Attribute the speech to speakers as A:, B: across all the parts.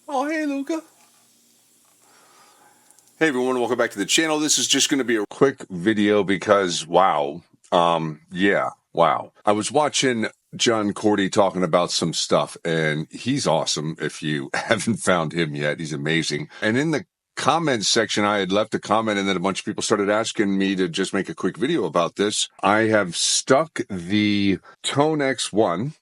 A: Oh, hey, Luca. Hey, everyone. Welcome back to the channel. This is just going to be a quick video because, wow. Wow. I was watching John Cordy talking about some stuff, and he's awesome. If you haven't found him yet, he's amazing. And in the comments section, I had left a comment, and then a bunch of people started asking me to just make a quick video about this. I have stuck the ToneX One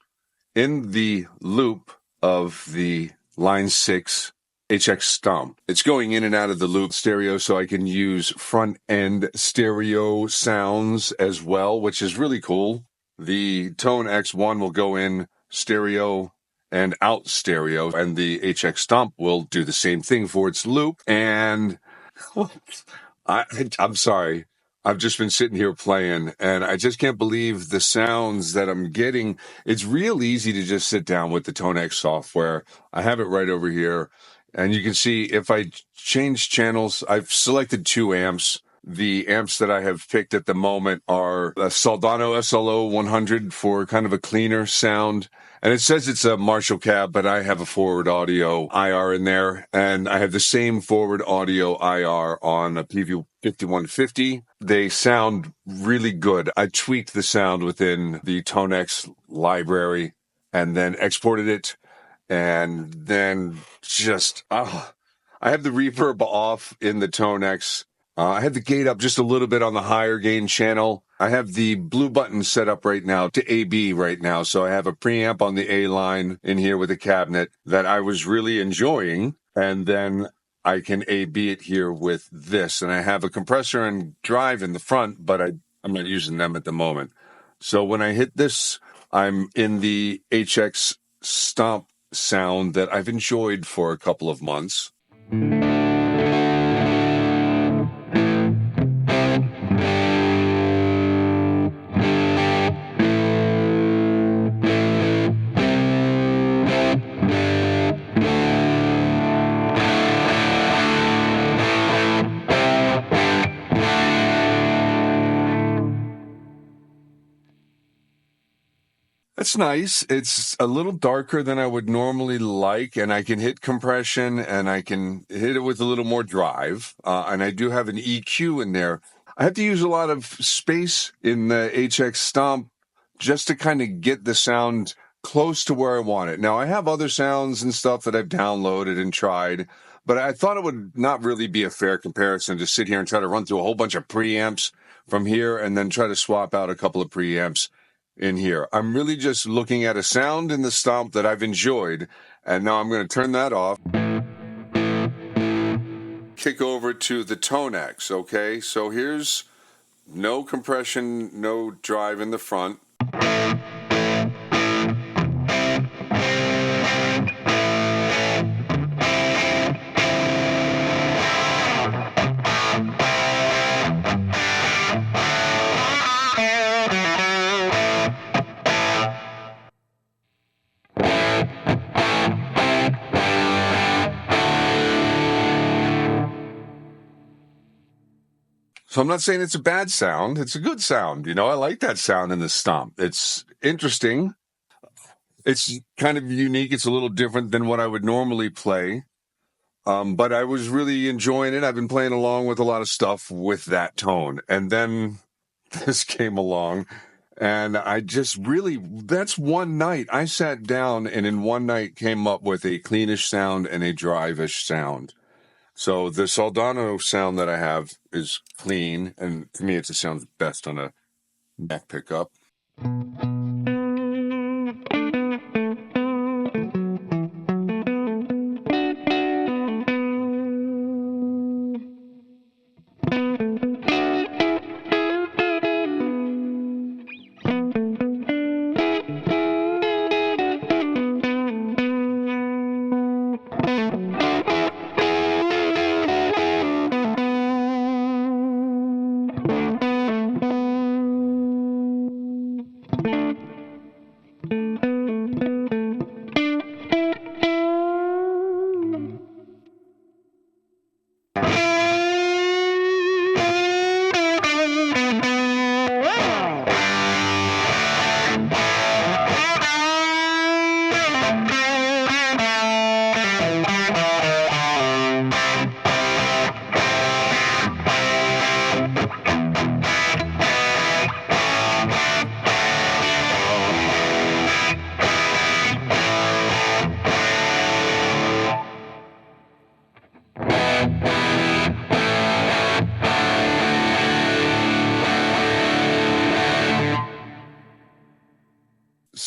A: in the loop of the line 6 HX Stomp. It's going in and out of the loop stereo, so I can use front end stereo sounds as well, which is really cool. The ToneX One will go in stereo and out stereo, and the HX Stomp will do the same thing for its loop. And I'm sorry. I've just been sitting here playing, and I just can't believe the sounds that I'm getting. It's real easy to just sit down with the ToneX software. I have it right over here, and you can see if I change channels, I've selected 2 amps. The amps that I have picked at the moment are a Soldano SLO 100 for kind of a cleaner sound. And it says it's a Marshall cab, but I have a forward audio IR in there. And I have the same forward audio IR on a PV 5150. They sound really good. I tweaked the sound within the ToneX library and then exported it. And then I have the reverb off in the ToneX. I have the gate up just a little bit on the higher gain channel. I have the blue button set up right now to AB right now. So I have a preamp on the A line in here with a cabinet that I was really enjoying. And then I can AB it here with this. And I have a compressor and drive in the front, but I'm not using them at the moment. So when I hit this, I'm in the HX Stomp sound that I've enjoyed for a couple of months. That's nice. It's a little darker than I would normally like, and I can hit compression, and I can hit it with a little more drive. And I do have an EQ in there. I have to use a lot of space in the HX Stomp just to kind of get the sound close to where I want it. Now, I have other sounds and stuff that I've downloaded and tried, but I thought it would not really be a fair comparison to sit here and try to run through a whole bunch of preamps from here and then try to swap out a couple of preamps in here. I'm really just looking at a sound in the Stomp that I've enjoyed, and now I'm going to turn that off. Kick over to the ToneX, okay? So here's no compression, no drive in the front. So I'm not saying it's a bad sound. It's a good sound. You know, I like that sound in the Stomp. It's interesting. It's kind of unique. It's a little different than what I would normally play. But I was really enjoying it. I've been playing along with a lot of stuff with that tone. And then this came along, and I just really, that's one night. I sat down and in one night came up with a cleanish sound and a drive-ish sound. So the Soldano sound that I have is clean, and to me, it just sounds best on a back pickup.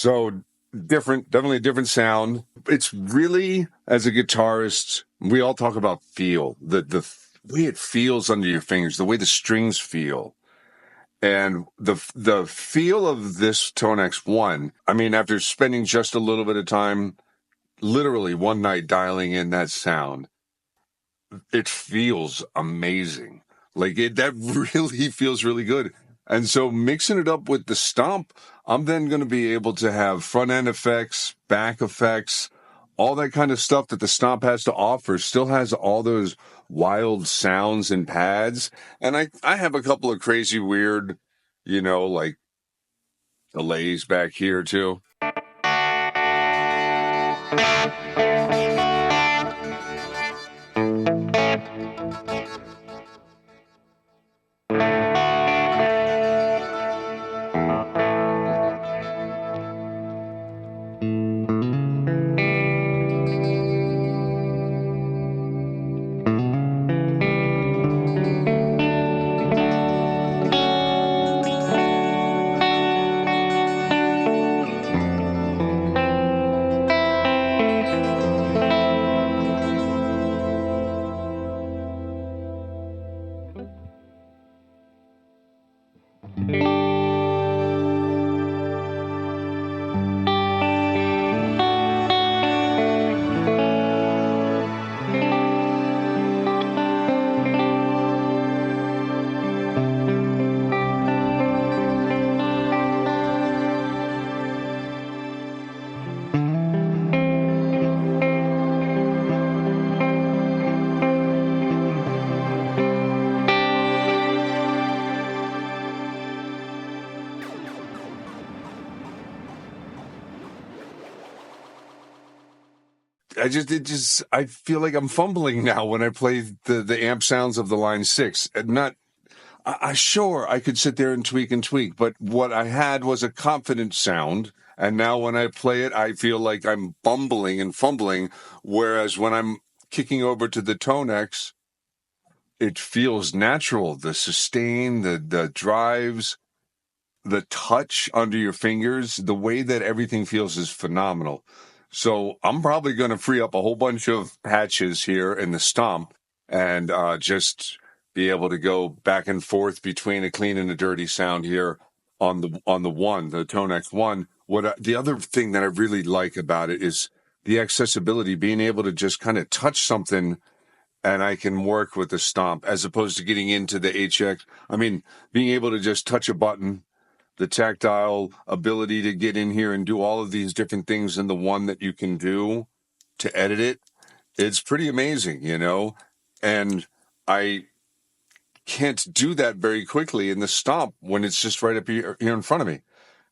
A: So different, definitely a different sound. It's really, as a guitarist, we all talk about feel, the way it feels under your fingers, the way the strings feel. And the feel of this ToneX One, I mean, after spending just a little bit of time, literally one night dialing in that sound, it feels amazing. Like that really feels really good. And so mixing it up with the Stomp, I'm then going to be able to have front end effects, back effects, all that kind of stuff that the Stomp has to offer. Still has all those wild sounds and pads. And I have a couple of crazy, weird, like delays back here too. I feel like I'm fumbling now when I play the amp sounds of the line 6. Not, sure, I could sit there and tweak, but what I had was a confident sound. And now when I play it, I feel like I'm bumbling and fumbling. Whereas when I'm kicking over to the ToneX, it feels natural. The sustain, the drives, the touch under your fingers, the way that everything feels is phenomenal. So I'm probably going to free up a whole bunch of patches here in the Stomp and just be able to go back and forth between a clean and a dirty sound here on the ToneX One. The other thing that I really like about it is the accessibility, being able to just kind of touch something and I can work with the Stomp as opposed to getting into the HX. I mean, being able to just touch a button, the tactile ability to get in here and do all of these different things in the one that you can do to edit it. It's pretty amazing, and I can't do that very quickly in the Stomp when it's just right up here in front of me.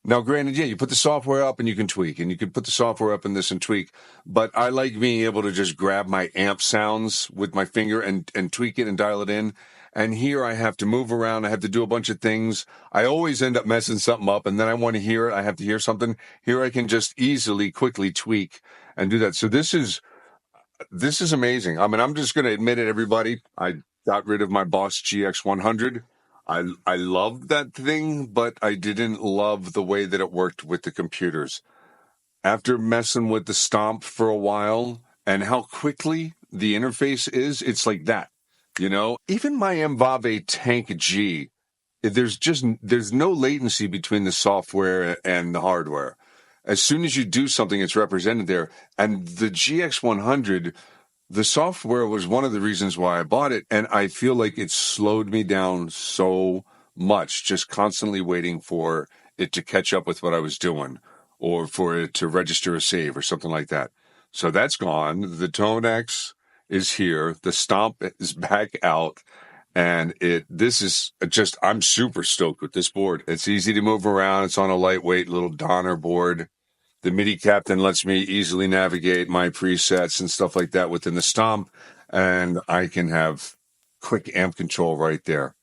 A: Now, granted, yeah, you put the software up and you can tweak, and you can put the software up in this and tweak, but I like being able to just grab my amp sounds with my finger and tweak it and dial it in. And here I have to move around. I have to do a bunch of things. I always end up messing something up, and then I want to hear it. I have to hear something. Here I can just easily, quickly tweak and do that. So this is amazing. I mean, I'm just going to admit it, everybody. I got rid of my Boss GX 100. I loved that thing, but I didn't love the way that it worked with the computers. After messing with the Stomp for a while and how quickly the interface is, it's like that. Even my Mvave Tank G, there's no latency between the software and the hardware. As soon as you do something, it's represented there. And the GX 100, the software was one of the reasons why I bought it, and I feel like it slowed me down so much, just constantly waiting for it to catch up with what I was doing or for it to register a save or something like that. So that's gone. The ToneX is here. The Stomp is back out. And this is just, I'm super stoked with this board. It's easy to move around. It's on a lightweight little Donner board. The MIDI captain lets me easily navigate my presets and stuff like that within the Stomp, and I can have quick amp control right there.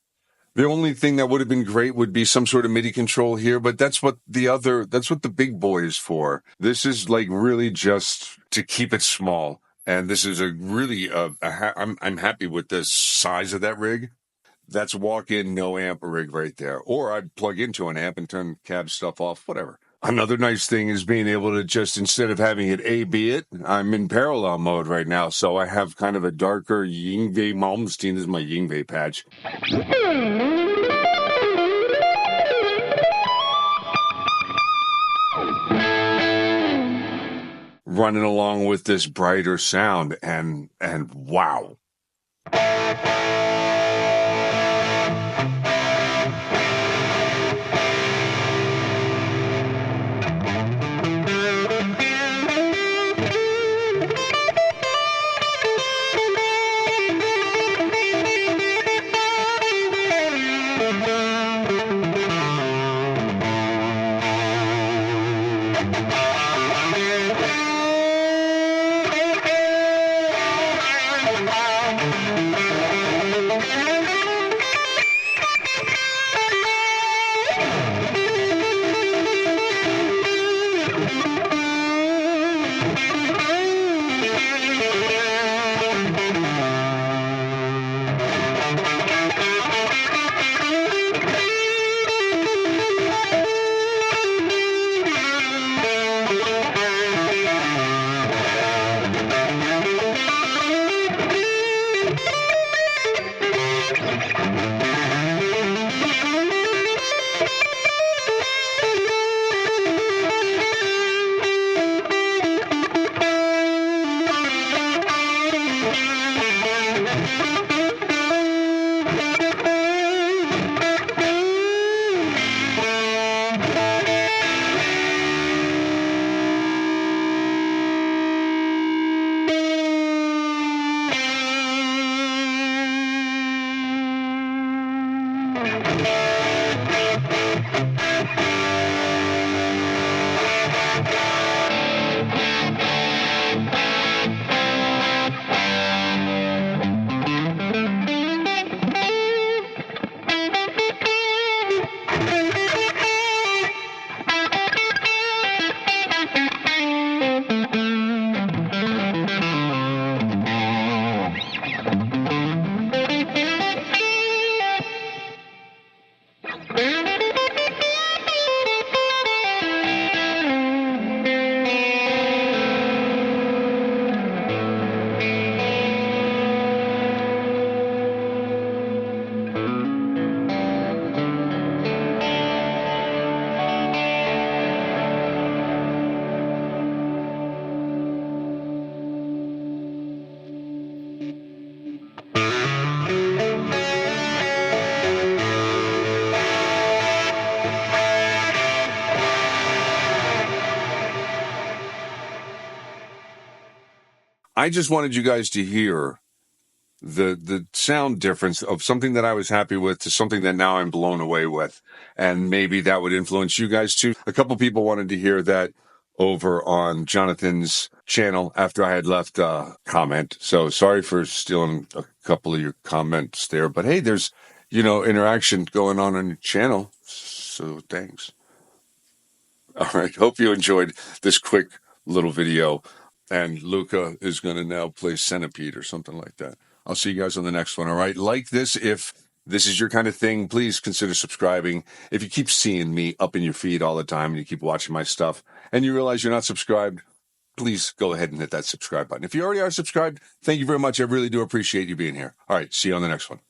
A: The only thing that would have been great would be some sort of MIDI control here, but that's what the big boy is for. This is like really just to keep it small. And this is a really, I'm happy with the size of that rig. That's walk-in, no amp rig right there. Or I'd plug into an amp and turn cab stuff off, whatever. Another nice thing is being able to just, instead of having it A-B it, I'm in parallel mode right now. So I have kind of a darker Yngwie Malmsteen. This is my Yngwie patch. Running along with this brighter sound, and wow. I just wanted you guys to hear the sound difference of something that I was happy with to something that now I'm blown away with. And maybe that would influence you guys too. A couple people wanted to hear that over on Jonathan's channel after I had left a comment. So sorry for stealing a couple of your comments there. But hey, there's, interaction going on your channel. So thanks. All right. Hope you enjoyed this quick little video. And Luca is going to now play Centipede or something like that. I'll see you guys on the next one. All right. Like this, if this is your kind of thing, please consider subscribing. If you keep seeing me up in your feed all the time and you keep watching my stuff and you realize you're not subscribed, please go ahead and hit that subscribe button. If you already are subscribed, thank you very much. I really do appreciate you being here. All right. See you on the next one.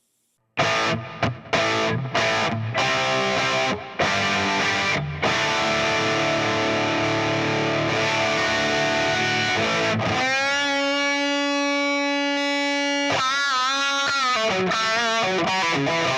A: Wow.